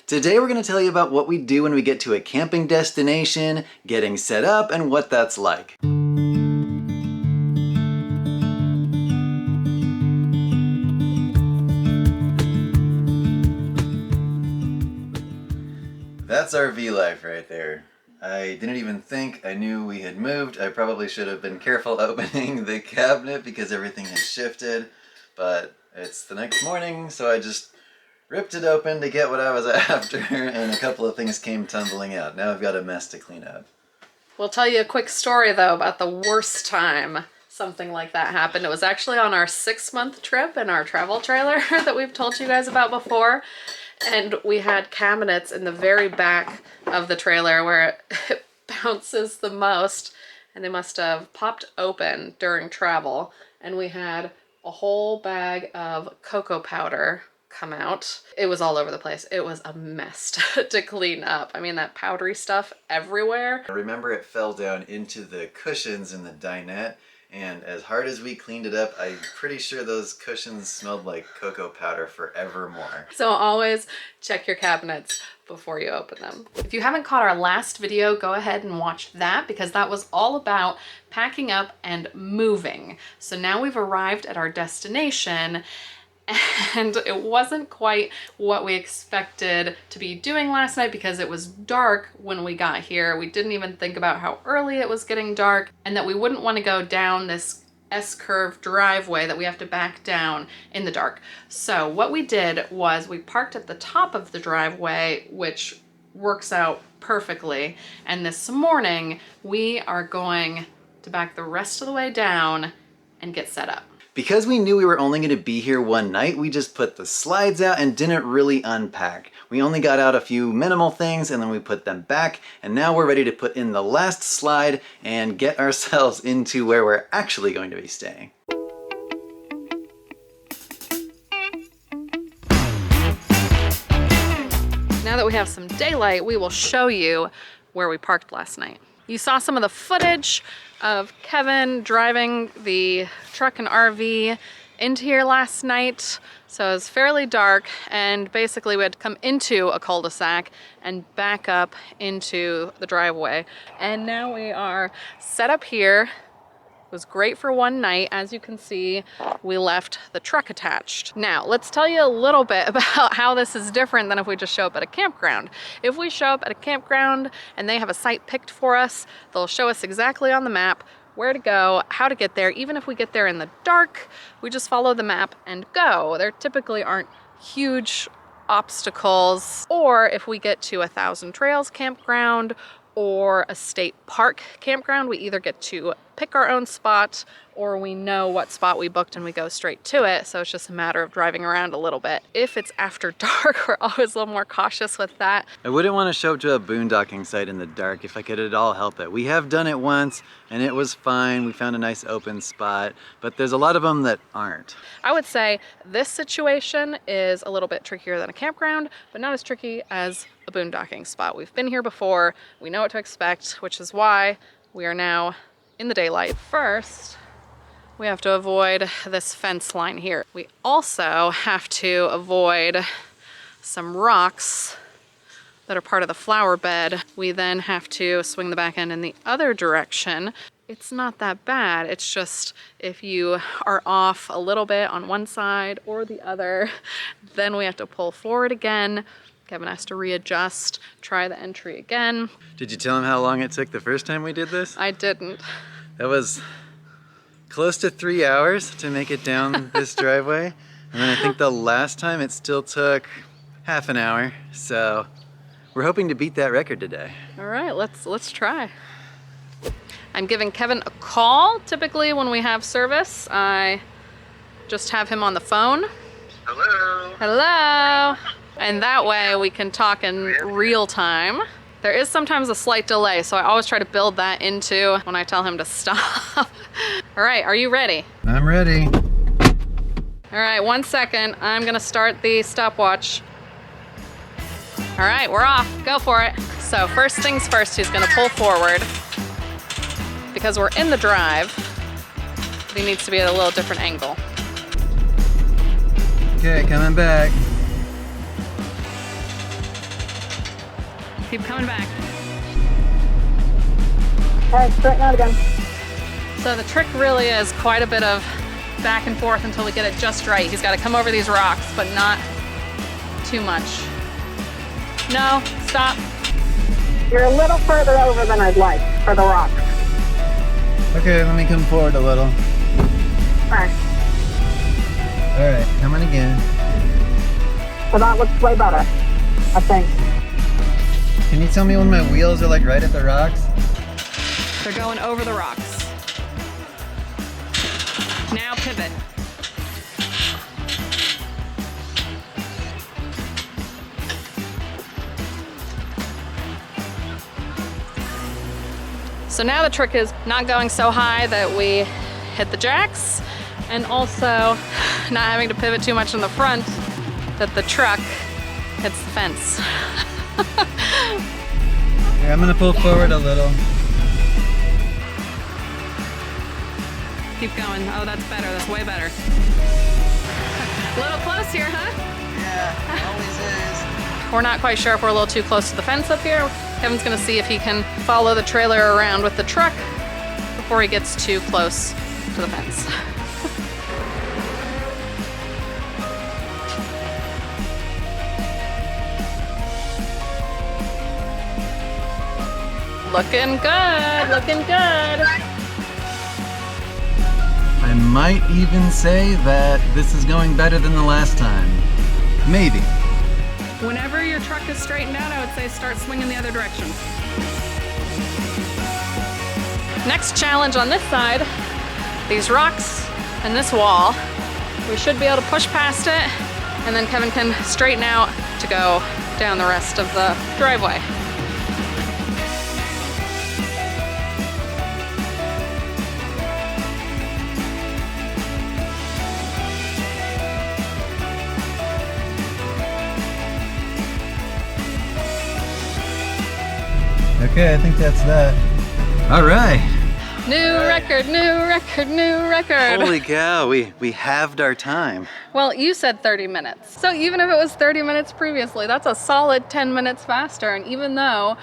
Today we're going to tell you about what we do when we get to a camping destination, getting set up, and what that's like. That's RV life right there. I didn't even think I knew we had moved. I probably should have been careful opening the cabinet because everything had shifted, but it's the next morning, so I just ripped it open to get what I was after, and a couple of things came tumbling out. Now I've got a mess to clean up. We'll tell you a quick story though about the worst time something like that happened. It was actually on our 6-month trip in our travel trailer that we've told you guys about before. And we had cabinets in the very back of the trailer where it bounces the most, and they must have popped open during travel. And we had a whole bag of cocoa powder come out. It was all over the place. It was a mess to clean up. I mean, that powdery stuff everywhere. I remember it fell down into the cushions in the dinette, and as hard as we cleaned it up, I'm pretty sure those cushions smelled like cocoa powder forevermore. So always check your cabinets before you open them. If you haven't caught our last video, go ahead and watch that because that was all about packing up and moving. So now we've arrived at our destination, and it wasn't quite what we expected to be doing last night because it was dark when we got here. We didn't even think about how early it was getting dark and that we wouldn't want to go down this S-curve driveway that we have to back down in the dark. So what we did was we parked at the top of the driveway, which works out perfectly. And this morning we are going to back the rest of the way down and get set up. Because we knew we were only going to be here one night, we just put the slides out and didn't really unpack. We only got out a few minimal things and then we put them back, and now we're ready to put in the last slide and get ourselves into where we're actually going to be staying. Now that we have some daylight, we will show you where we parked last night. You saw some of the footage of Kevin driving the truck and RV into here last night. So it was fairly dark, and basically we had to come into a cul-de-sac and back up into the driveway. And now we are set up here. It was great for one night. As you can see, we left the truck attached. Now, let's tell you a little bit about how this is different than if we just show up at a campground. If we show up at a campground and they have a site picked for us, they'll show us exactly on the map where to go, how to get there. Even if we get there in the dark, we just follow the map and go. There typically aren't huge obstacles. Or if we get to 1,000 Trails campground or a state park campground, we either get to pick our own spot or we know what spot we booked and we go straight to it. So it's just a matter of driving around a little bit. If it's after dark, we're always a little more cautious with that. I wouldn't want to show up to a boondocking site in the dark if I could at all help it. We have done it once and it was fine. We found a nice open spot, but there's a lot of them that aren't. I would say this situation is a little bit trickier than a campground, but not as tricky as a boondocking spot. We've been here before. We know what to expect, which is why we are now in the daylight. First, we have to avoid this fence line here. We also have to avoid some rocks that are part of the flower bed. We then have to swing the back end in the other direction. It's not that bad. It's just if you are off a little bit on one side or the other, then we have to pull forward again. Kevin has to readjust, try the entry again. Did you tell him how long it took the first time we did this? I didn't. That was close to 3 hours to make it down this driveway. And then I think the last time it still took half an hour. So we're hoping to beat that record today. All right, let's try. I'm giving Kevin a call. Typically when we have service, I just have him on the phone. Hello. Hello. And that way we can talk in real time. There is sometimes a slight delay, so I always try to build that into when I tell him to stop. All right, are you ready? I'm ready. All right, 1 second. I'm gonna start the stopwatch. All right, we're off. Go for it. So first things first, he's gonna pull forward because we're in the drive. But he needs to be at a little different angle. Okay, coming back. Keep coming back. All right, straighten out again. So the trick really is quite a bit of back and forth until we get it just right. He's got to come over these rocks, but not too much. No, stop. You're a little further over than I'd like for the rocks. Okay, let me come forward a little. All right. All right, coming again. So that looks way better, I think. Can you tell me when my wheels are like right at the rocks? They're going over the rocks. Now pivot. So now the trick is not going so high that we hit the jacks, and also not having to pivot too much in the front that the truck hits the fence. Here, I'm gonna pull forward a little. Keep going. Oh, that's better. That's way better. A little close here, huh? Yeah, always is. We're not quite sure if we're a little too close to the fence up here. Kevin's gonna see if he can follow the trailer around with the truck before he gets too close to the fence. Looking good, looking good. I might even say that this is going better than the last time. Maybe. Whenever your truck is straightened out, I would say start swinging the other direction. Next challenge on this side, these rocks and this wall. We should be able to push past it, and then Kevin can straighten out to go down the rest of the driveway. Okay, I think that's that. All right. New record, new record, new record. Holy cow, we halved our time. Well, you said 30 minutes. So even if it was 30 minutes previously, that's a solid 10 minutes faster. And even though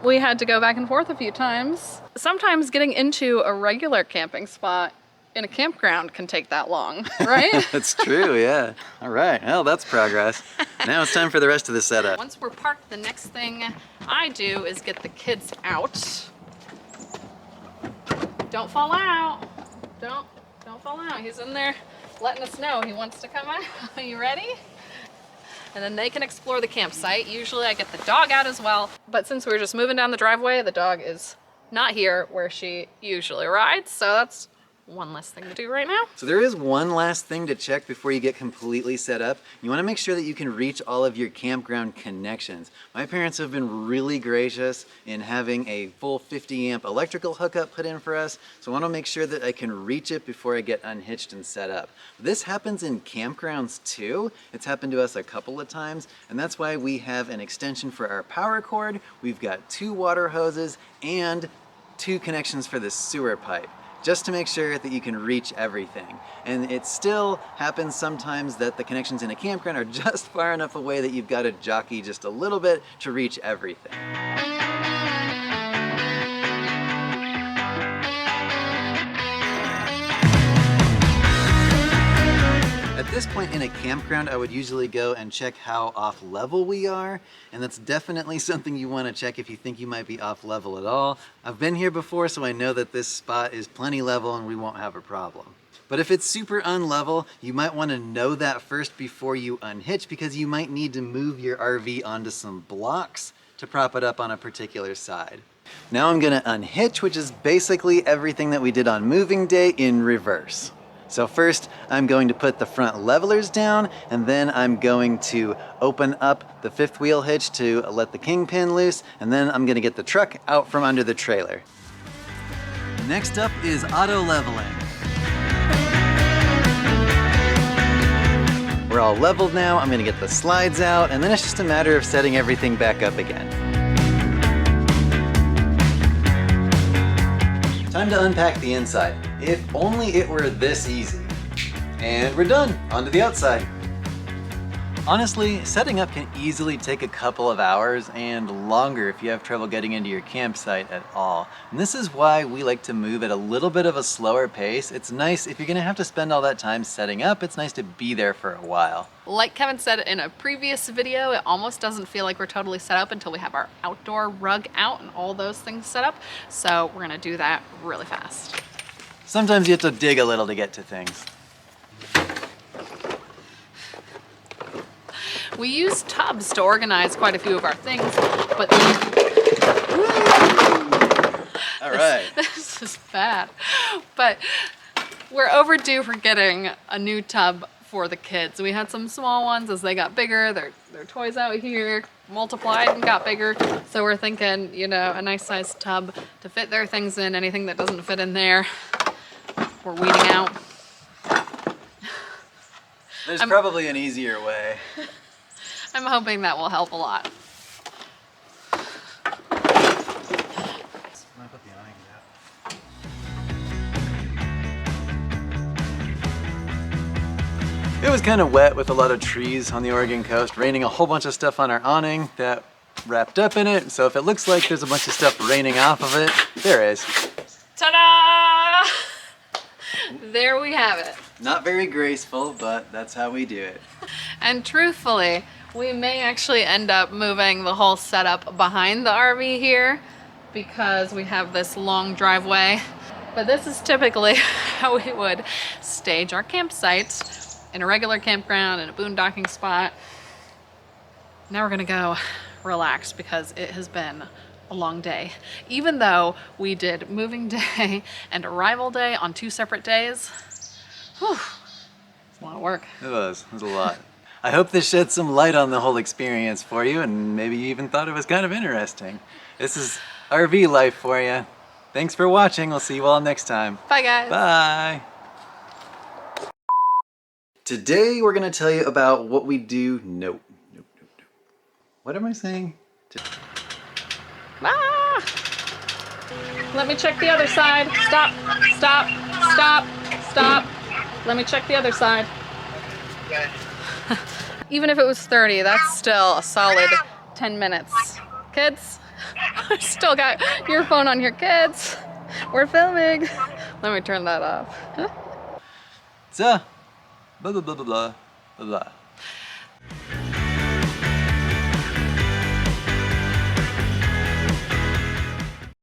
we had to go back and forth a few times, sometimes getting into a regular camping spot in a campground can take that long, right? That's true, yeah. All right, well, that's progress. Now it's time for the rest of the setup. Once we're parked, the next thing I do is get the kids out. Don't fall out. Don't fall out. He's in there letting us know he wants to come out. Are you ready? And then they can explore the campsite. Usually I get the dog out as well. But since we're just moving down the driveway, the dog is not here where she usually rides. So that's one less thing to do right now. So there is one last thing to check before you get completely set up. You want to make sure that you can reach all of your campground connections. My parents have been really gracious in having a full 50 amp electrical hookup put in for us, so I want to make sure that I can reach it before I get unhitched and set up. This happens in campgrounds too. It's happened to us a couple of times, and that's why we have an extension for our power cord. We've got 2 water hoses and 2 connections for the sewer pipe, just to make sure that you can reach everything. And it still happens sometimes that the connections in a campground are just far enough away that you've got to jockey just a little bit to reach everything. At this point in a campground, I would usually go and check how off level we are, and that's definitely something you want to check if you think you might be off level at all. I've been here before, so I know that this spot is plenty level and we won't have a problem. But if it's super unlevel, you might want to know that first before you unhitch, because you might need to move your RV onto some blocks to prop it up on a particular side. Now I'm going to unhitch, which is basically everything that we did on moving day in reverse. So first, I'm going to put the front levelers down, and then I'm going to open up the 5th wheel hitch to let the kingpin loose, and then I'm gonna get the truck out from under the trailer. Next up is auto leveling. We're all leveled now. I'm gonna get the slides out, and then it's just a matter of setting everything back up again. Time to unpack the inside. If only it were this easy. And we're done, onto the outside. Honestly, setting up can easily take a couple of hours and longer if you have trouble getting into your campsite at all. And this is why we like to move at a little bit of a slower pace. It's nice, if you're gonna have to spend all that time setting up, it's nice to be there for a while. Like Kevin said in a previous video, it almost doesn't feel like we're totally set up until we have our outdoor rug out and all those things set up. So we're gonna do that really fast. Sometimes you have to dig a little to get to things. We use tubs to organize quite a few of our things, but All right. this is bad. But we're overdue for getting a new tub for the kids. We had some small ones as they got bigger. Their toys out here multiplied and got bigger. So we're thinking, you know, a nice sized tub to fit their things in. Anything that doesn't fit in there, we're weeding out. There's probably an easier way. I'm hoping that will help a lot. It was kind of wet with a lot of trees on the Oregon coast, raining a whole bunch of stuff on our awning that wrapped up in it. So if it looks like there's a bunch of stuff raining off of it, there is. Ta-da! There we have it. Not very graceful, but that's how we do it. And truthfully, we may actually end up moving the whole setup behind the RV here because we have this long driveway. But this is typically how we would stage our campsite, in a regular campground, in a boondocking spot. Now we're gonna go relax because it has been a long day. Even though we did moving day and arrival day on 2 separate days, whew, it's a lot of work. It was a lot. I hope this shed some light on the whole experience for you, and maybe you even thought it was kind of interesting. This is RV life for you. Thanks for watching. We'll see you all next time. Bye guys. Bye. Today we're gonna tell you about what we do. Nope. What am I saying? Ah! Let me check the other side. Stop, stop, stop, stop. Let me check the other side. Even if it was 30, that's still a solid 10 minutes. Kids, I still got your phone on here, kids. We're filming. Let me turn that off. So, blah blah blah blah blah blah.